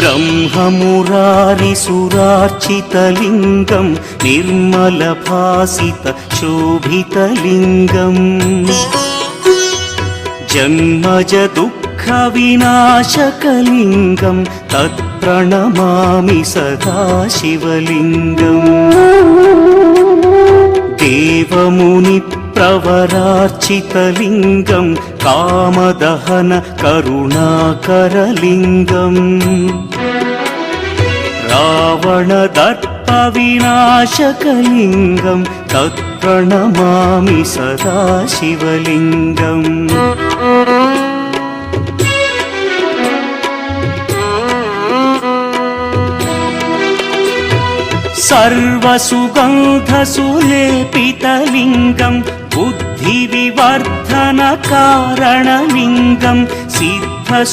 ब्रह्ममुरारिसुरार्चितलिङ्गं निर्मलभासितशोभितलिङ्गम् जन्मज दुःखविनाशकलिङ्गं तत्प्रणमामि सदा शिवलिङ्गम् देवमुनिप्रवरार्चितलिङ्गं कामदहन करुणाकरलिङ्गम् रावणदर्पविनाशकलिङ्गं तत्प्रणमामि सदा शिवलिङ्गम् सर्वसुगन्धसुलेपितलिङ्गं बुद्धिविवर्धनकारणलिङ्गं सिद्धसुरासुरवन्द्यं